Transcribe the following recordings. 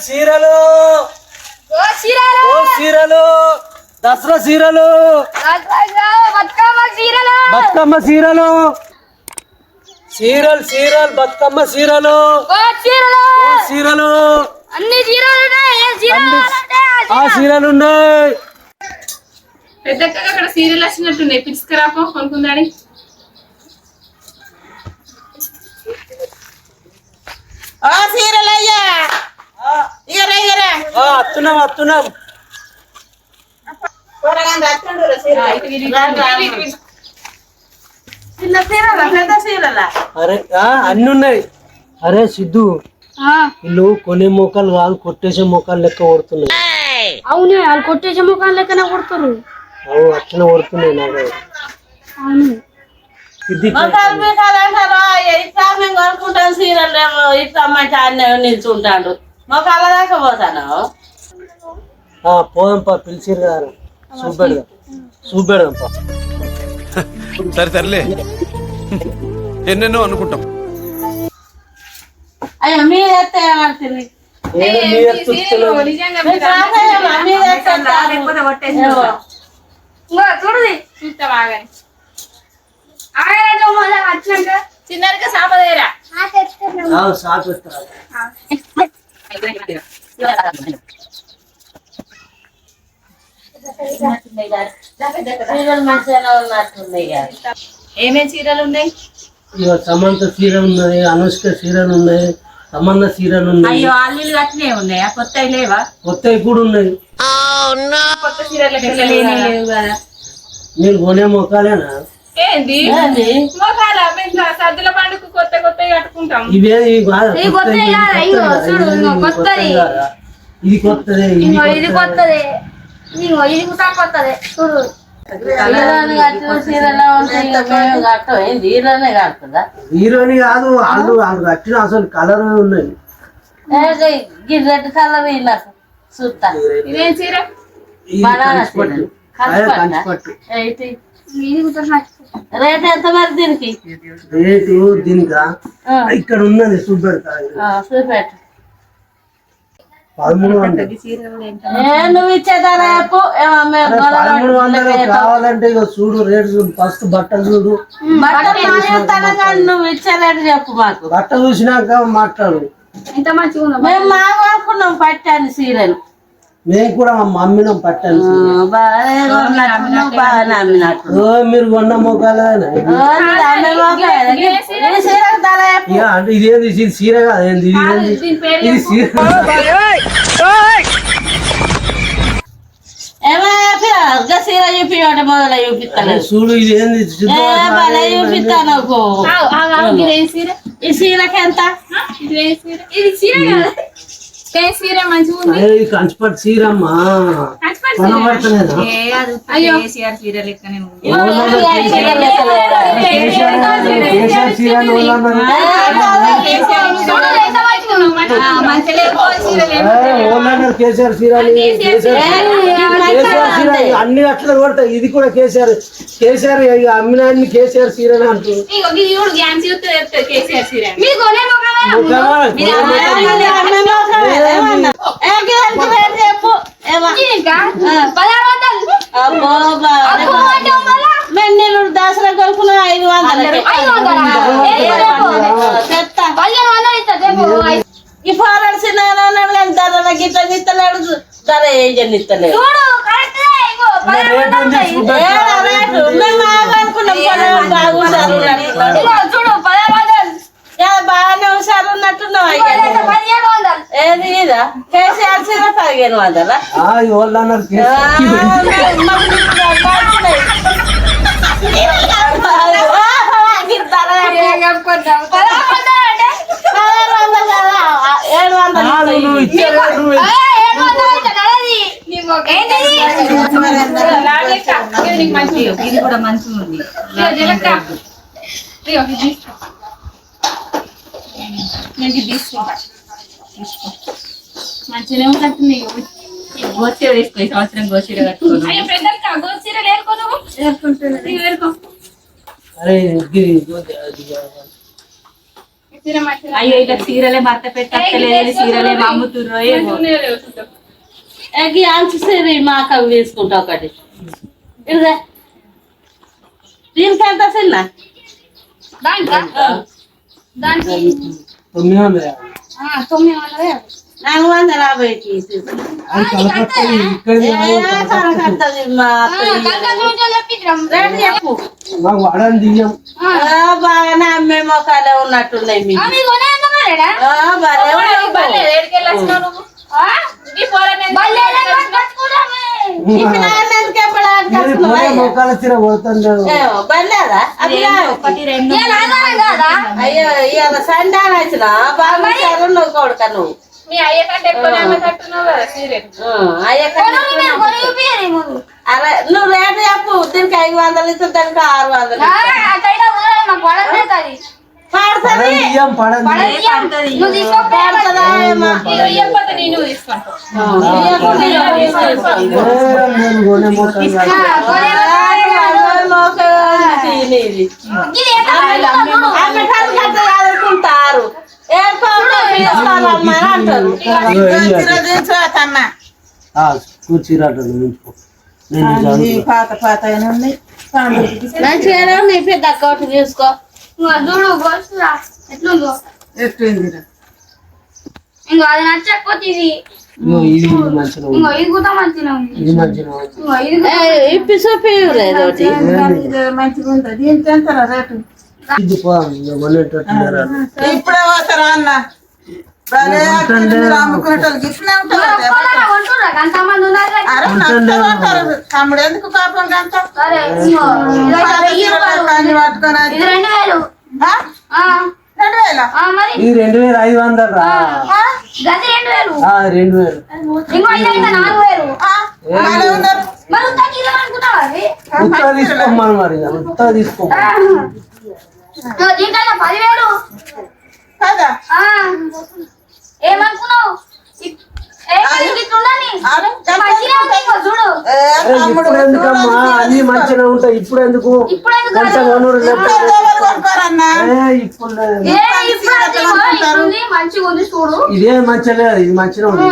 చీరలు దసరా చీరలు బతుకమ్మ చీరలు చీరలు బతుకమ్మ చీరలు చీరలు అన్ని చీరలు ఉన్నాయి. పెద్దగా అక్కడ సీరియల్ వచ్చినట్టున్నాయి, పిలుచుకురాపో కొనుక్కుందాని. సీరియల్ అయ్యా అత్తున్నాం అరే అన్ని ఉన్నాయి. అరే సిద్ధు వీళ్ళు కొనే మొక్కలు కాదు కొట్టేసే మొక్కలు లెక్క కొడుతున్నాయి. అవునే వాళ్ళు కొట్టేసే మొక్కలు లెక్కనే కొడుతురు. అవు అట్లనే కొడుతున్నాయి నాకు. కొనుక్కుంటాం సీరియల్ ఏమో ఇట్లా మంచి అన్నీ నిల్చుంటాడు మాకు అలా దాకా పోతాను. పోదాంపా పిలిచిరు కదా చూపెడదాంపా. సరేలే ఎన్నెన్నో అనుకుంటాం. అయ్యో మీరు ఎత్తే ఏమంటుంది చిన్నగా సాపదేరా ఏమేమి చీరలు ఉన్నాయి? సమంత చీరలు ఉన్నాయి, అనుష్క చీరలు ఉన్నాయి, తమన్నా చీరలు ఉన్నాయి. అయ్యో అల్లీలు అట్లే ఉన్నాయా? కొత్తవి లేవా? కొత్తవి కూడా ఉన్నాయి. కొత్త చీరలు లేవు కదా. మీరు కొనే మొక్కలేనా? ఏంది మొఖాల సద్దుల పండుగ కొత్త కొత్తవి కట్టుకుంటాం. ఇవే ఇది కొత్తది ఇది కొత్తదే ఇది కొత్తది ఇది కూడా కొత్తది చూడు. హీరోని కాదు వాళ్ళు కట్టిన అసలు కలర్ ఉన్నాయి. రెడ్ కలర్ నాకు చూస్తా. ఇదేం చీర? కంచిపట్టు రేట్ ఎంత మరి దీనికి? రేటు దీనికా ఇక్కడ ఉన్నది చూపెడతా. చూపెట్టు. 1300 నువ్వు ఇచ్చేదారా? 1300 కావాలంటే ఇక చూడు రేటు. ఫస్ట్ బట్టలు చూడు. నువ్వు ఇచ్చే రేటు చెప్పు మాకు. బట్ట చూసినాక మాట్లాడు. ఎంత మంచిగా ఉందో. మేము మాకు అనుకున్నాం పట్టాను సీరియల్. మేము కూడా అమ్మినాం పట్టాను. మీరు కొన్న మొక్కలే అంటే ఇదేంది ఇది చీర కాదేంది? ఇది చీర సీర చూపి మొదలు చూపిస్తాను. చూడు ఇదేంది చూపిస్తాను. ఈ సీరకి ఎంత? ఇది చీర కదా, చీర మంచిగా ఉంది. కంచిపట్టు చీరమ్మా కనబడతలేదా? అయ్యో కేసీఆర్ చీర అన్ని అట్లా కొడతాయి. ఇది కూడా కేసీఆర్ అమ్మినాన్ని కేసీఆర్ చీర అంటుంది. దసరా కొనుక్కున్న 500. ఈ ఫారెన్ సినిమా ధర గిట్ల నిత్తలేడు. ధర ఏం ఇస్తలేడు. బాగానే హుషారు ఉన్నట్టున్నావు. ఏది ఇదా? కేసీఆర్ చీర 1500. ఇది కూడా మంచిగా ఉంది. మంచిగా ఉంటున్నాయి. గోచీర తీసుకో, ఈ సంవత్సరం గోచీర కట్టుకోను. గోచీర లేరుకో నువ్వు ఏరుకో. అయ్యో ఇట్లా సీరలే మర్త పెట్టలేదు సీరలే అమ్ముతుర్రో ఏమో ఎగ్గి ఆల్చి సీర మా అక్కకు తీసుకుంటా ఒకటి ఇదిగా దీనికి ఎంత చిన్న దానికి 900. 950. 450కి అది కలకత్తా ఇక్కడ కడుతుంది మా రేటు చెప్పు మాకు వాడని దియ్యం. బాగానే అమ్మే మొక్కలే ఉన్నట్టున్నాయి మీకు మొక్కల చీర పోతుండే బలేదా అయ్యో ఇవాళ సండే వచ్చిన బాగా నువ్వు కొడుక నువ్వు అయ్య అరే నువ్వు రేటు చెప్పు దీనికి 500 ఇస్తే దానికి 600 అనుకుంటారు కూర్చీరాట పాత పాత మంచిగానే నీ పెద్ద అక్కటి తీసుకో చూడు గోల్సురా ఎట్లుందో ఇంకో అది నచ్చకపోతే ఇది ఇది మంచిగా ఇంకో ఇది కూడా మంచిగా ఉంది ఇది మంచిగా ఇంకో ఇది కూడా ఇప్పి చూపిలేదు మంచిగా ఉంటుంది దీనికి ఎంత రేటు ఇది కొనేటట్టున్నారా ఇప్పుడే పోతారా అన్న అమ్ముకునేటోళ్ళకి ఇట్లనే ఉంటారు ఒక్కలాగా కొంటుర్రా? అంతమంది ఉన్నారు కదా. అరే నష్టం అంటారు తమ్ముడు ఎందుకు పాపం గంట సరే ఇంకో ఇదైతే 1000 రూపాయలు. పట్టుకొని ఇది 2000. 2000 మరి ఇది 2500 రా గది 2000. 2000 ఇంకో ఇదైతే 4000. బాగానే ఉన్నారు మరి ఉత్తా కిలో అనుకుంటావా అది? ఉత్తా తీసుకోమని మరి ఉత్తా తీసుకో దీంట్లో 10,000. కదా ఏమనుకున్నావు ఇట్లుండని మంచిగా ఉంది ఇంకో చూడు ఇప్పుడు ఎందుకమ్మా అన్ని మంచిగా ఉంటాయి ఇప్పుడు ఎందుకు ఇప్పుడు ఎందుకు కొంచెం కొనుడు లేకపోతే కొనుక్కోరన్నా ఇప్పుడు లేదు. ఇట్లుంది మంచిగా ఉంది చూడు ఇదే మంచిగా లేదు ఇది మంచిగా ఉంది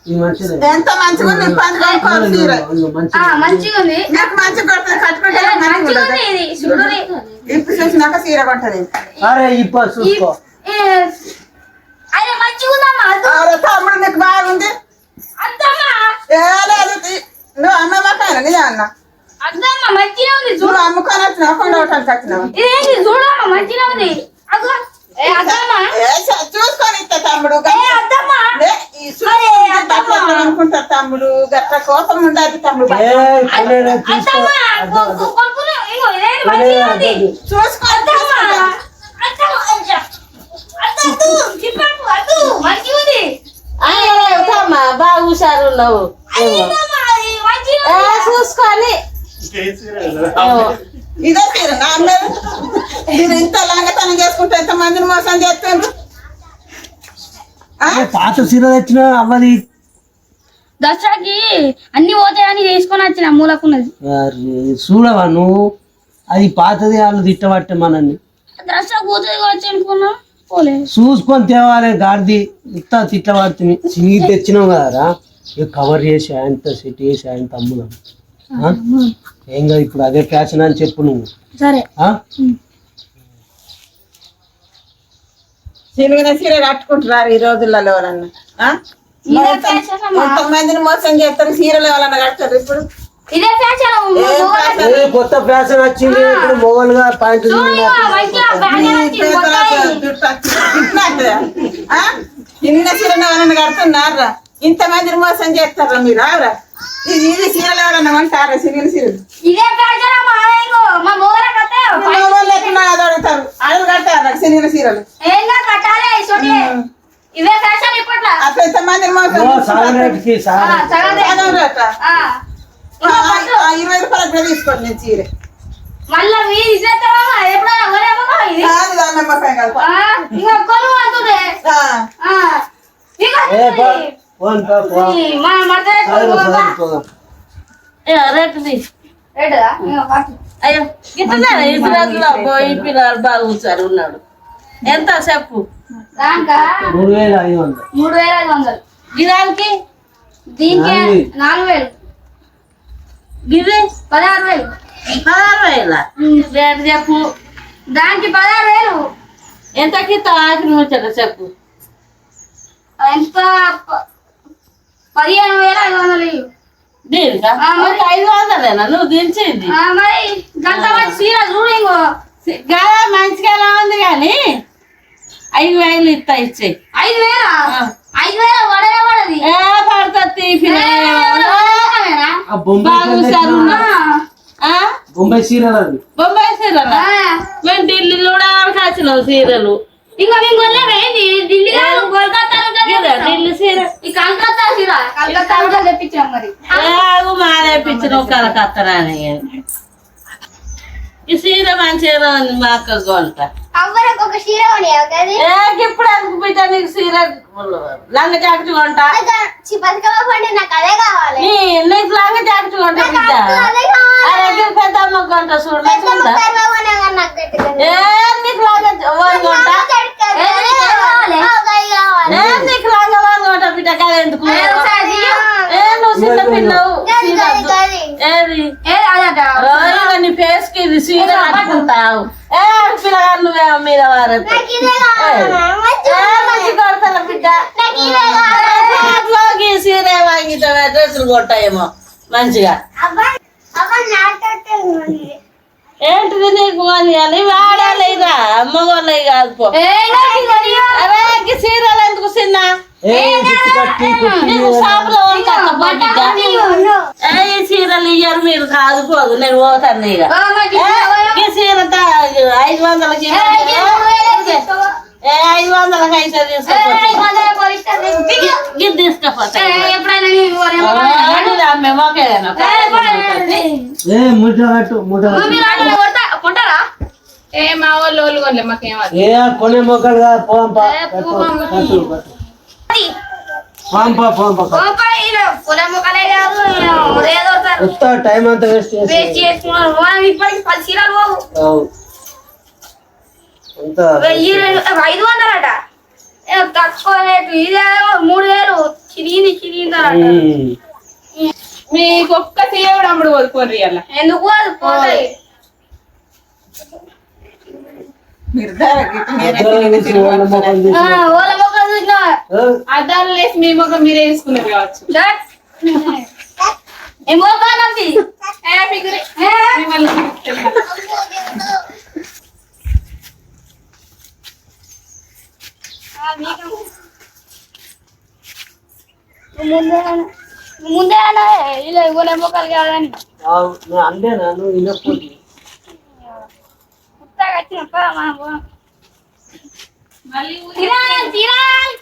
ఇది మంచిగా ఎంత మంచిగా ఉంది పని కొనుక్కోరు చీర మంచిగా మంచిగా ఉంది నాకు మంచిగా కొడుతుంది కట్టుకుంటే మంచిగా ఉంది ఇది చూడు ఇప్పుడు చూసినాక చీర కొంటది అరే ఇప్పుడు చూసుకో అరే మంచిగా ఉందమ్మా అరే తమ్ముడు నీకు బాగుంది అద్దమ్మా లేదు నువ్వు అమ్మమ్మకాయన నిజం అన్న అద్దమ్మా మంచిగా ఉంది చూడు నువ్వు అమ్ముకొని వచ్చినావు కొండవటానికి వచ్చినావు ఇదేంటి చూడమ్మా మంచిగా ఉంది అగ్గో అద్దమ్మా చూసుకొని ఇస్తా తమ్ముడు అద్దమ్మా అనుకుంటారు తమ్ముడు గట్ల కోపం ఉండదు తమ్ముడు అద్దమ్మా కొనుక్కునే ఇగో ఇదేంటి మంచిగా ఉంది చూసుకో బాగా హుషారు ఉన్నావు చూసుకొని ఇదే తీరు నా మీద మీరు ఇంత లంగతనం చేసుకుంటే ఎంత మందిని మోసం చేస్తారు పాత చీర తెచ్చిన అవ్వది దసరాకి అన్ని పోతాయని చేసుకొని వచ్చిన మూలకున్నది చూడవా నువ్వు అది పాతది వాళ్ళు తిట్టబట్టే మనల్ని దసరా పోతుంది కావచ్చు అనుకున్నా పోలే చూసుకొని తేవాలి గాడిది ఇంత తిట్టబడుతుంది చినిగి తెచ్చినావు కదరా ఇక కవర్ చేసి ఆయనతో సెట్ చేసి ఆయన తమ్ముడు ఏం కాదు ఇప్పుడు అదే ఫ్యాషన్ అని చెప్పు నువ్వు సరే చిరిగిన చీర కట్టుకుంటున్నారు ఈ రోజులలో ఎవరన్నా ఎంతమందిని మోసం చేస్తారు చీరలు ఎవరన్నా కడతారు ఇప్పుడు ఇదే ఫ్యాషన్ కొత్త ఫ్యాషన్ వచ్చింది ఇప్పుడు మొగలుగా పాయింట్ చిన్న చీరలు ఎవరన్నా కడుతున్నారా ఇంతమందిని మోసం చేస్తారా మీరు ఆవరా ఇది చీరలు ఎవరన్నా అంటారా చిన్న చీరలు ఇదే ఫ్యాషన్ మా మోగల వాళ్ళు ఎట్లా అడుగుతారు అడుగు కట్టారా చిన్న చీరలు ఏంగా కట్టాలి ఇవే ఫ్యాషన్ ఇప్పట్లో అట్లా ఎంతమందిని మోసం 20 రూపాయలకు కూడా తీసుకోండి నేను చీర మళ్ళా మీరు ఇచ్చేస్తావా ఎప్పుడైనా కొనేమో ఇది నమ్మకాయ కాదు ఇంకా కొను అంటుండే రేటు తీసు రేటుదా అయ్యో గిట్లనే ఈ రోజులో పోయి పిల్లలు బాగా కూర్చారు ఉన్నాడు ఎంత చెప్పు. దానికా 3500. 3500. గిరానికి దీనికి 4000. గిరి 16000. 16,000 రేటు చెప్పు. దానికి 16000. ఎంతకి ఆఖరి ముచ్చట చెప్పు. ఎంత 15500. దీనికా 500 నువ్వు దించింది మరి గంట మంచి చీర చూడు ఇంకో కదా మంచిగానే ఉంది కానీ 5,000 ఇస్తా ఇచ్చేయి. 5000 పడది ఏ పడుతుంది ఆ బొంబాయి సీరియల్ అది. బొంబాయి సీరలు మేము ఢిల్లీ చూడడానికి వచ్చినావు సీరలు. ఇంకా మేము కొనలేమేంది ఢిల్లీ కాదు కోల్కతా ఢిల్లీ సీర ఈ కలకత్తా చీర కలకత్తా తెప్పించాం మరి మాదేపించినావు కలకత్తరాని. ఈ సీర మంచిగా ఉంది మా అక్క గోల్ట. అవ్వరకు ఒక చీర కొనియాలి ఇప్పుడు అందుకు బిడ్డ నీకు సీర లంగ జాకెట్ కొంట. బతుకమ్మ పండుగ నాకు అదే కావాలి. నీకు లంగ జాకెట్ కొంట బిడ్డ. అరే పెద్దమ్మ కొంట చూడ నీకు లంగ కొంట. నీకు లంగ కొంట బిడ్డ కదా ఎందుకు నువ్వు చిన్న పిల్లవు. ఏది నీ ఫేస్ కి ఇది సీర కట్టుకుంటావు. ఏ పిల్లగా నువ్వేమో మీద వారదు మంచి కొడతాను బిడ్డ. సీర వాంగితావే డ్రెస్సులు కొట్టాయేమో మంచిగా. ఏంటిది నీకు అని వాడాలిరా అమ్మగోళ్ళవి కాదు పో. అరే సీరలు ఎందుకు చిన్న నీకు షాపులో ఈ చీరలు ఇయ్యరు మీరు కాదు పోదు నేను పోతాను ఇక. ఈ చీర 500కి 500కి అయితే తీసుకపోతా మేమోకేనా కొంటారా ఏ మా వాళ్ళు కొనలే మాకేమది. ఏ కొనే మొక్కలుగా పోంపా టైం అంతా వేస్ట్ చేసుకున్నారు ఇప్పటికి 10 చీరలు పోవు. 500 అట తక్కువ రేటు. ఇదే 3000 చిరిగిందట. మీకు ఒక్క చీర కూడా అమ్ముడు కోరుకోరు అలా ఎందుకు అది పోతాయి. ఓల మొక్కలు చూసినా అద్దాలు లేసి మీ మొక్క మీరే వేసుకున్నారు కావచ్చు. ముందే ఇలా ఇవ్వలే మొక్కలు కాదని అందేనా నువ్వు వినకపోతే మళ్ళీ తిరాల్